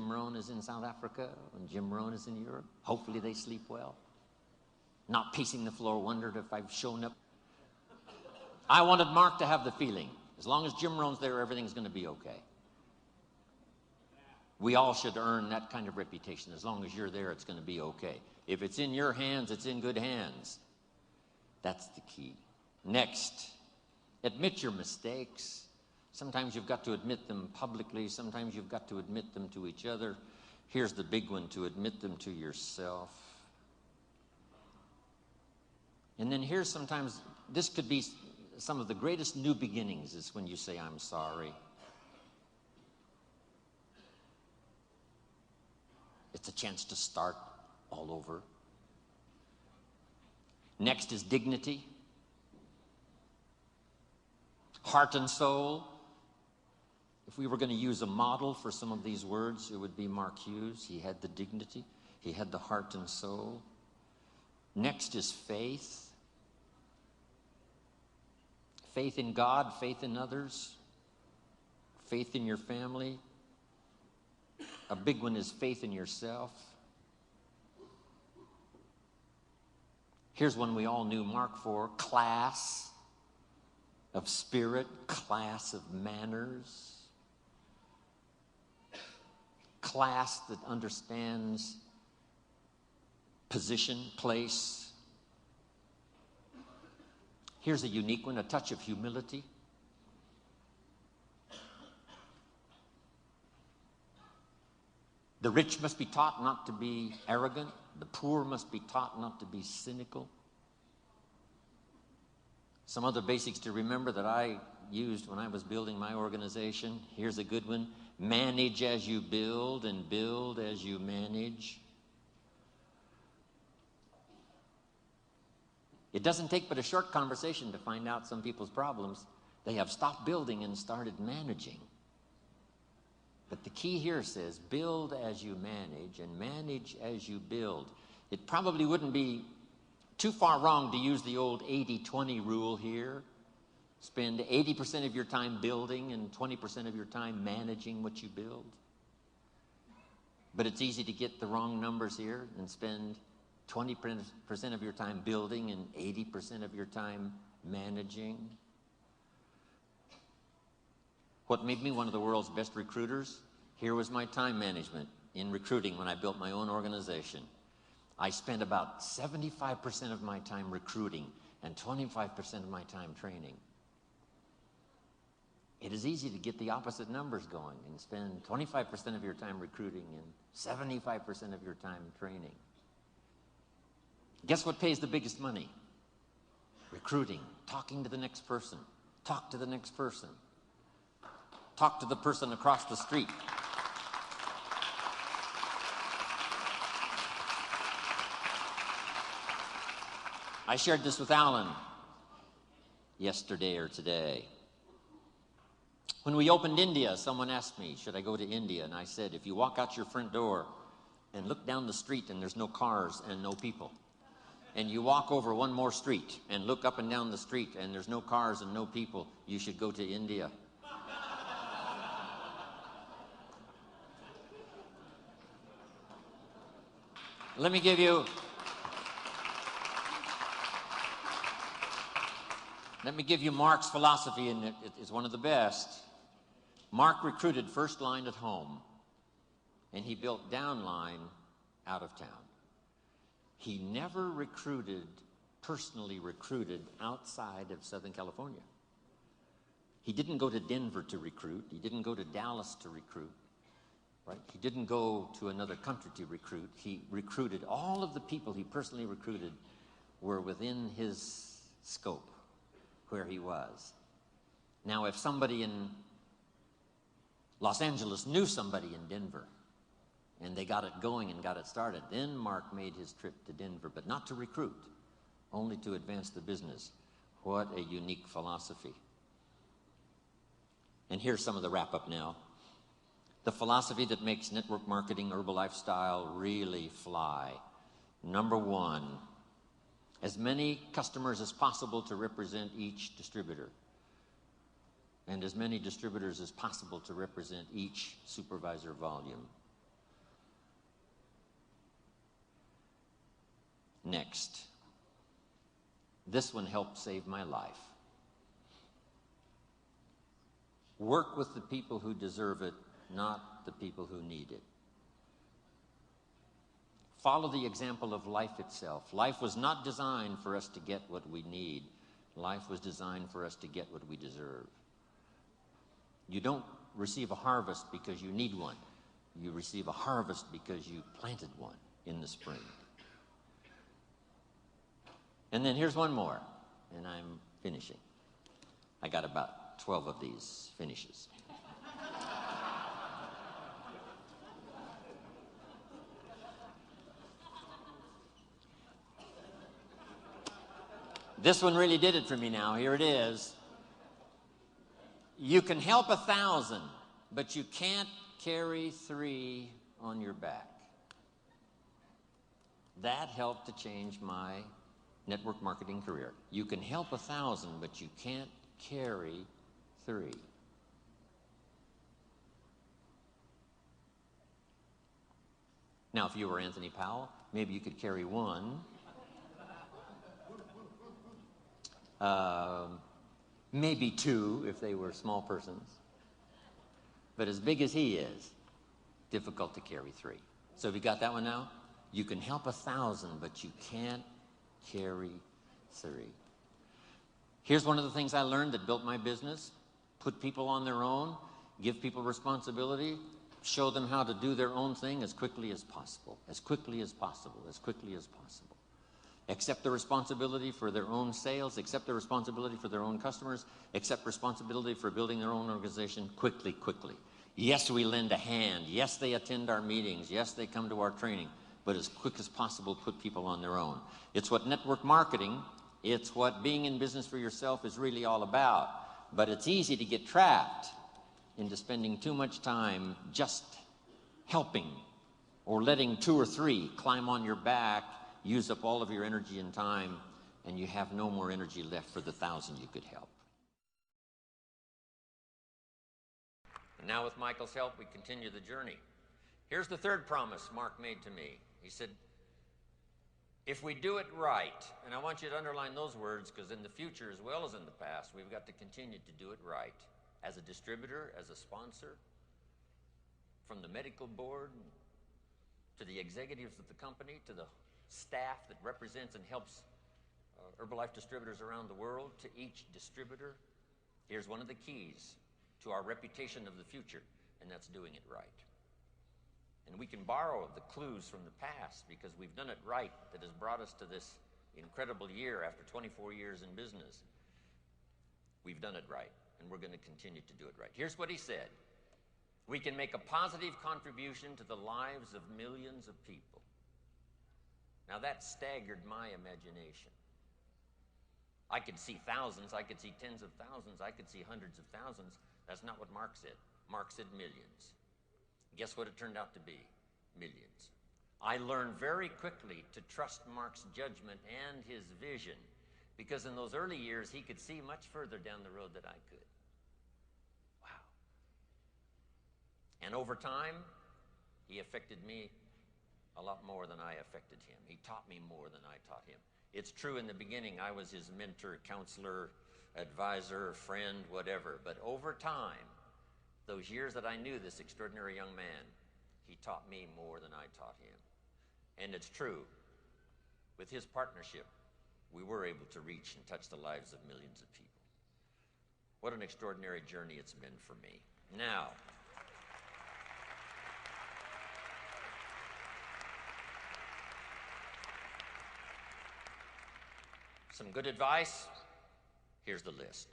Jim Rohn is in South Africa, when Jim Rohn is in Europe. Hopefully they sleep well. Not pacing the floor, wondered if I've shown up. I wanted Mark to have the feeling, as long as Jim Rohn's there, everything's going to be okay. We all should earn that kind of reputation. As long as you're there, it's going to be okay. If it's in your hands, it's in good hands. That's the key. Next, admit your mistakes. Sometimes you've got to admit them publicly. Sometimes you've got to admit them to each other. Here's the big one, to admit them to yourself. And then here's sometimes, this could be some of the greatest new beginnings, is when you say, I'm sorry. It's a chance to start all over. Next is dignity. Heart and soul. If we were going to use a model for some of these words, it would be Mark Hughes. He had the dignity. He had the heart and soul. Next is faith. Faith in God, faith in others, faith in your family. A big one is faith in yourself. Here's one we all knew Mark for: class of spirit, class of manners, class that understands position, place. Here's a unique one, a touch of humility. The rich must be taught not to be arrogant. The poor must be taught not to be cynical. Some other basics to remember that I used when I was building my organization. Here's a good one. Manage as you build and build as you manage. It doesn't take but a short conversation to find out some people's problems. They have stopped building and started managing. But the key here says, build as you manage and manage as you build. It probably wouldn't be too far wrong to use the old 80-20 rule here. Spend 80% of your time building and 20% of your time managing what you build. But it's easy to get the wrong numbers here and spend 20% of your time building and 80% of your time managing. What made me one of the world's best recruiters? Here was my time management in recruiting when I built my own organization. I spent about 75% of my time recruiting and 25% of my time training. It is easy to get the opposite numbers going and spend 25% of your time recruiting and 75% of your time training. Guess what pays the biggest money? Recruiting, talking to the next person. Talk to the next person. Talk to the person across the street. I shared this with Alan yesterday or today. When we opened India, someone asked me, should I go to India? And I said, if you walk out your front door and look down the street and there's no cars and no people, and you walk over one more street and look up and down the street and there's no cars and no people, you should go to India. Let me give you Mark's philosophy, and it's one of the best. Mark recruited first line at home, and he built downline out of town. He never personally recruited outside of Southern California. He didn't go to Denver to recruit. He didn't go to Dallas to recruit. Right? He didn't go to another country to recruit. He recruited. All of the people he personally recruited were within his scope, where he was. Now, if somebody in Los Angeles knew somebody in Denver, and they got it going and got it started, then Mark made his trip to Denver, but not to recruit, only to advance the business. What a unique philosophy. And here's some of the wrap-up now. The philosophy that makes network marketing, Herbal Lifestyle really fly. Number one, as many customers as possible to represent each distributor, and as many distributors as possible to represent each supervisor volume. Next. This one helped save my life. Work with the people who deserve it, not the people who need it. Follow the example of life itself. Life was not designed for us to get what we need. Life was designed for us to get what we deserve. You don't receive a harvest because you need one. You receive a harvest because you planted one in the spring. And then here's one more, and I'm finishing. I got about 12 of these finishes. This one really did it for me now. Here it is. You can help 1,000, but you can't carry 3 on your back. That helped to change my network marketing career. You can help 1,000, but you can't carry 3. Now, if you were Anthony Powell, maybe you could carry 1. Maybe 2 if they were small persons. But as big as he is, difficult to carry 3. So have you got that one now? You can help 1,000, but you can't carry 3. Here's one of the things I learned that built my business. Put people on their own, give people responsibility, show them how to do their own thing as quickly as possible, as quickly as possible, as quickly as possible. Accept the responsibility for their own sales, accept the responsibility for their own customers, accept responsibility for building their own organization quickly, quickly. Yes, we lend a hand. Yes, they attend our meetings. Yes, they come to our training. But as quick as possible, put people on their own. It's what network marketing, it's what being in business for yourself is really all about. But it's easy to get trapped into spending too much time just helping or letting 2 or 3 climb on your back, use up all of your energy and time, and you have no more energy left for the 1,000 you could help. And now with Michael's help, we continue the journey. Here's the third promise Mark made to me. He said, if we do it right, and I want you to underline those words because in the future as well as in the past, we've got to continue to do it right. As a distributor, as a sponsor, from the medical board to the executives of the company, to the staff that represents and helps Herbalife distributors around the world, to each distributor, here's one of the keys to our reputation of the future, and that's doing it right. And we can borrow the clues from the past because we've done it right that has brought us to this incredible year after 24 years in business. We've done it right, and we're going to continue to do it right. Here's what he said. We can make a positive contribution to the lives of millions of people. Now that staggered my imagination. I could see thousands, I could see tens of thousands, I could see hundreds of thousands. That's not what Mark said. Mark said millions. Guess what it turned out to be? Millions. I learned very quickly to trust Mark's judgment and his vision because in those early years he could see much further down the road than I could. Wow. And over time, he affected me a lot more than I affected him. He taught me more than I taught him. It's true in the beginning, I was his mentor, counselor, advisor, friend, whatever. But over time, those years that I knew this extraordinary young man, he taught me more than I taught him. And it's true, with his partnership, we were able to reach and touch the lives of millions of people. What an extraordinary journey it's been for me. Now, some good advice. Here's the list.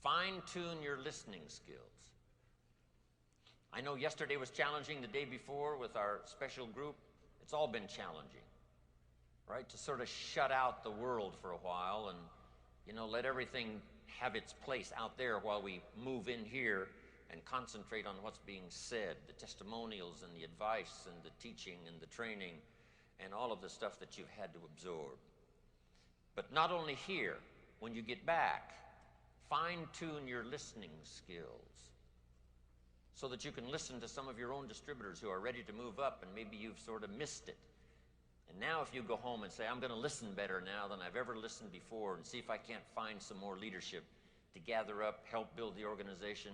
Fine-tune your listening skills. I know yesterday was challenging, the day before with our special group. It's all been challenging, right? To sort of shut out the world for a while and, let everything have its place out there while we move in here and concentrate on what's being said, the testimonials and the advice and the teaching and the training and all of the stuff that you've had to absorb. But not only here, when you get back, fine-tune your listening skills so that you can listen to some of your own distributors who are ready to move up and maybe you've sort of missed it. And now if you go home and say, I'm going to listen better now than I've ever listened before and see if I can't find some more leadership to gather up, help build the organization,